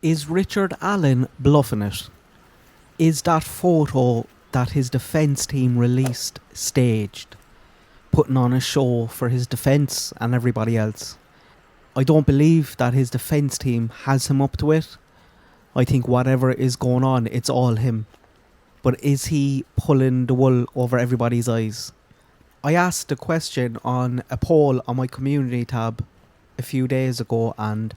Is Richard Allen bluffing it? Is that photo that his defence team released staged? Putting on a show for his defence and everybody else? I don't believe that his defence team has him up to it. I think whatever is going on, it's all him. But is he pulling the wool over everybody's eyes? I asked a question on a poll on my community tab a few days ago, and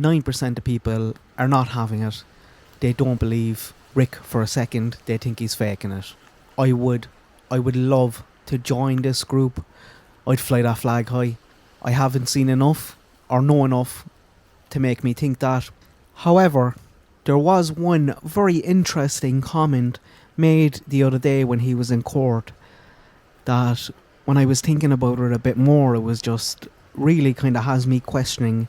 9% of people are not having it. They don't believe Rick for a second. They think he's faking it. I would love to join this group. I'd fly that flag high. I haven't seen enough or know enough to make me think that. However, there was one very interesting comment made the other day when he was in court that, when I was thinking about it a bit more, it was just really kind of has me questioning,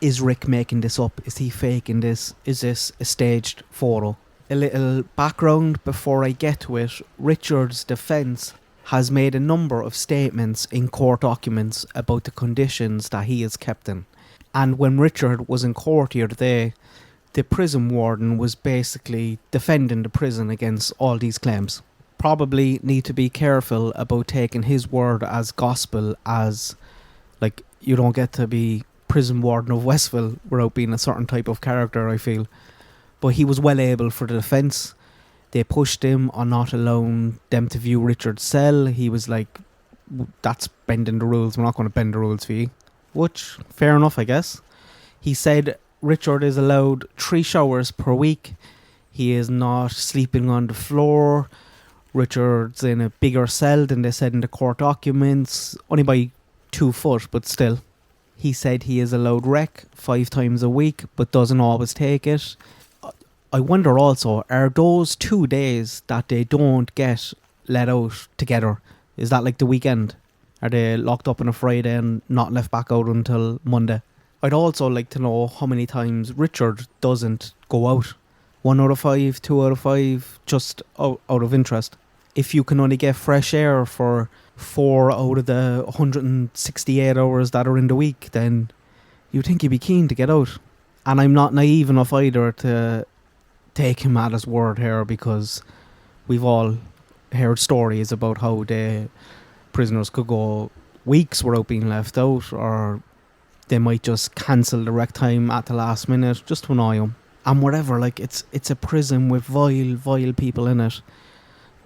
is Rick making this up? Is he faking this? Is this a staged photo? A little background before I get to it. Richard's defence has made a number of statements in court documents about the conditions that he is kept in. And when Richard was in court here today, the prison warden was basically defending the prison against all these claims. Probably need to be careful about taking his word as gospel, as like you don't get to be prison warden of Westville without being a certain type of character, I feel. But he was well able for the defence. They pushed him on not allowing them to view Richard's cell. He was like, that's bending the rules, we're not going to bend the rules for you. Which, fair enough, I guess. He said Richard is allowed 3 showers per week. He is not sleeping on the floor. Richard's in a bigger cell than they said in the court documents, only by 2 foot, but still. He said he is allowed rec 5 times a week, but doesn't always take it. I wonder also, are those 2 days that they don't get let out together, is that like the weekend? Are they locked up on a Friday and not left back out until Monday? I'd also like to know how many times Richard doesn't go out. 1 out of 5, 2 out of 5, just out of interest. If you can only get fresh air for 4 out of the 168 hours that are in the week, then you'd think he'd be keen to get out. And I'm not naive enough either to take him at his word here, because we've all heard stories about how the prisoners could go weeks without being left out, or they might just cancel the rec time at the last minute just to annoy him. And whatever, like it's a prison with vile people in it.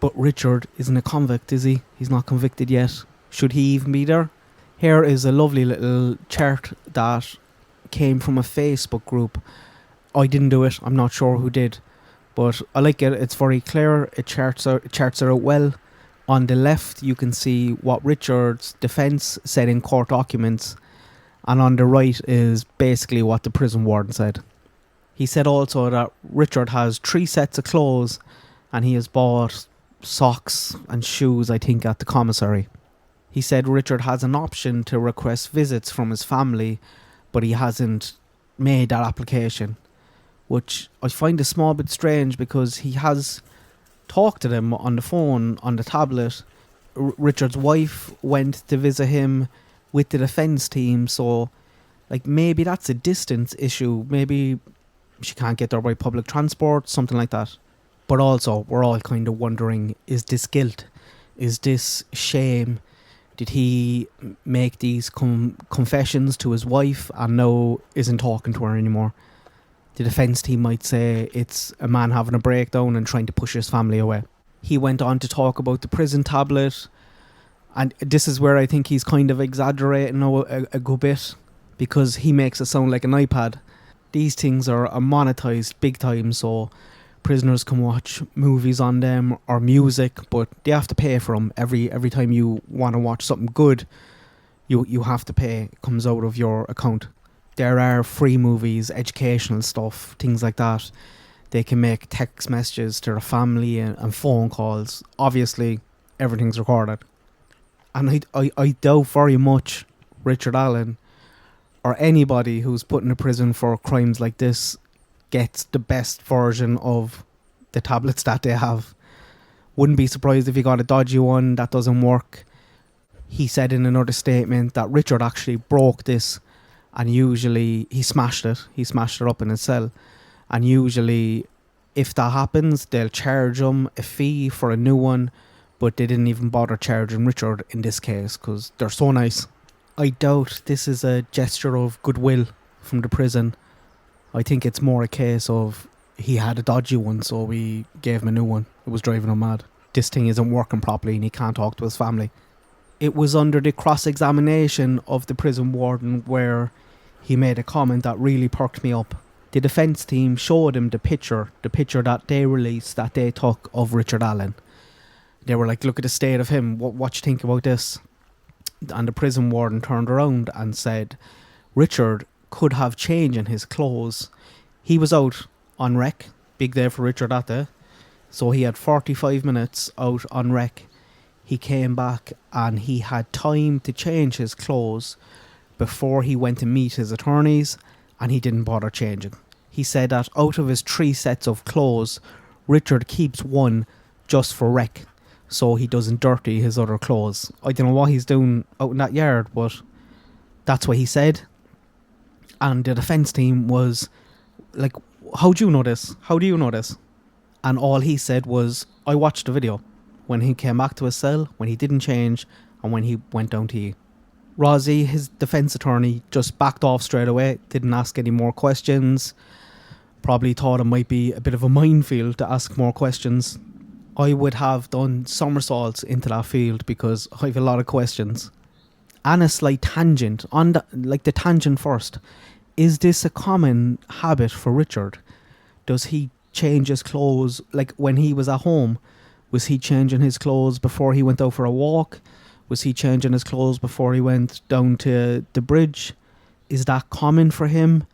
But Richard isn't a convict, is he? He's not convicted yet. Should he even be there? Here is a lovely little chart that came from a Facebook group. I didn't do it. I'm not sure who did. But I like it. It's very clear. It charts it out well. On the left, you can see what Richard's defence said in court documents. And on the right is basically what the prison warden said. He said also that Richard has 3 sets of clothes and he has bought socks and shoes, I think, at the commissary. He said Richard has an option to request visits from his family, but he hasn't made that application, which I find a small bit strange because he has talked to them on the phone, on the tablet. Richard's wife went to visit him with the defence team, so like maybe that's a distance issue. Maybe she can't get there by public transport, something like that. But also, we're all kind of wondering, is this guilt? Is this shame? Did he make these confessions to his wife and now isn't talking to her anymore? The defence team might say it's a man having a breakdown and trying to push his family away. He went on to talk about the prison tablet, and this is where I think he's kind of exaggerating a good bit, because he makes it sound like an iPad. These things are monetized big time, so prisoners can watch movies on them or music, but they have to pay for them. Every time you want to watch something good, you have to pay. It comes out of your account. There are free movies, educational stuff, things like that. They can make text messages to their family and phone calls. Obviously, everything's recorded. And I doubt very much Richard Allen or anybody who's put in a prison for crimes like this gets the best version of the tablets that they have. Wouldn't be surprised if he got a dodgy one that doesn't work. He said in another statement that Richard actually broke this, and usually he smashed it up in his cell. And usually, if that happens, they'll charge him a fee for a new one, but they didn't even bother charging Richard in this case because they're so nice. I doubt this is a gesture of goodwill from the prison. I think it's more a case of he had a dodgy one, so we gave him a new one. It was driving him mad. This thing isn't working properly and he can't talk to his family. It was under the cross-examination of the prison warden where he made a comment that really perked me up. The defence team showed him the picture that they released, that they took of Richard Allen. They were like, look at the state of him, what you think about this? And the prison warden turned around and said, Richard could have changed in his clothes. He was out on rec, big day for Richard that day. So he had 45 minutes out on rec. He came back and he had time to change his clothes before he went to meet his attorneys, and he didn't bother changing. He said that out of his 3 sets of clothes, Richard keeps one just for rec, so he doesn't dirty his other clothes. I don't know what he's doing out in that yard, but that's what he said. And the defence team was like, how do you know this? How do you know this? And all he said was, I watched the video when he came back to his cell, when he didn't change, and when he went down to eat. Rozzy, his defence attorney, just backed off straight away, didn't ask any more questions. Probably thought it might be a bit of a minefield to ask more questions. I would have done somersaults into that field because I have a lot of questions. And a slight tangent, on the tangent first. Is this a common habit for Richard? Does he change his clothes, like when he was at home? Was he changing his clothes before he went out for a walk? Was he changing his clothes before he went down to the bridge? Is that common for him?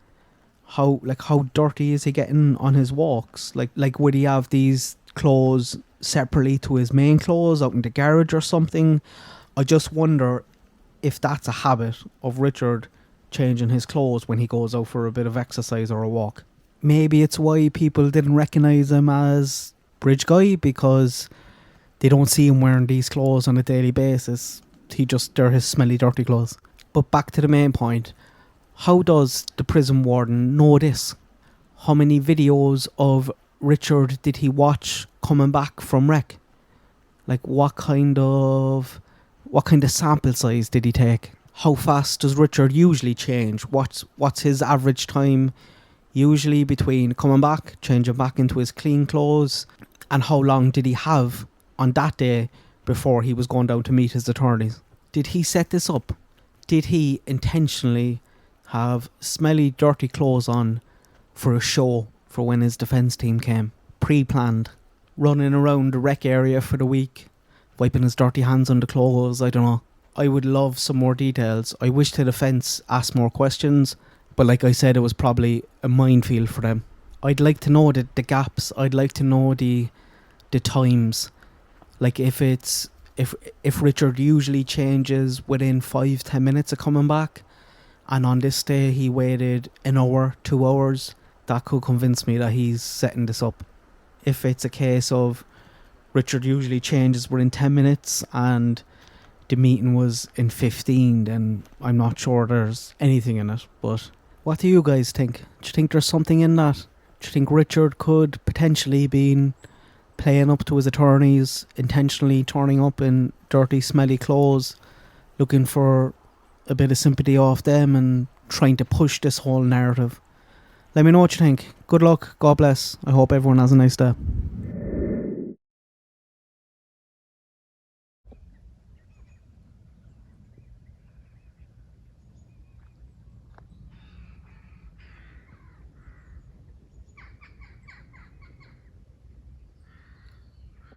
How dirty is he getting on his walks? Like would he have these clothes separately to his main clothes out in the garage or something? I just wonder if that's a habit of Richard changing his clothes when he goes out for a bit of exercise or a walk. Maybe it's why people didn't recognise him as Bridge Guy, because they don't see him wearing these clothes on a daily basis. They're his smelly, dirty clothes. But back to the main point. How does the prison warden know this? How many videos of Richard did he watch coming back from rec? Like what kind of sample size did he take? How fast does Richard usually change? What's his average time usually between coming back, changing back into his clean clothes, and how long did he have on that day before he was going down to meet his attorneys? Did he set this up? Did he intentionally have smelly, dirty clothes on for a show for when his defence team came? Pre-planned. Running around the rec area for the week, wiping his dirty hands on the clothes, I don't know. I would love some more details. I wish the defence asked more questions, but like I said, it was probably a minefield for them. I'd like to know the gaps. I'd like to know the times. Like if Richard usually changes within 5-10 minutes of coming back, and on this day he waited an hour, 2 hours, that could convince me that he's setting this up. If it's a case of Richard usually changes within 10 minutes and the meeting was in 15, then I'm not sure there's anything in it. But what do you guys think? Do you think there's something in that? Do you think Richard could potentially be playing up to his attorneys, intentionally turning up in dirty, smelly clothes, looking for a bit of sympathy off them and trying to push this whole narrative? Let me know what you think. Good luck. God bless. I hope everyone has a nice day.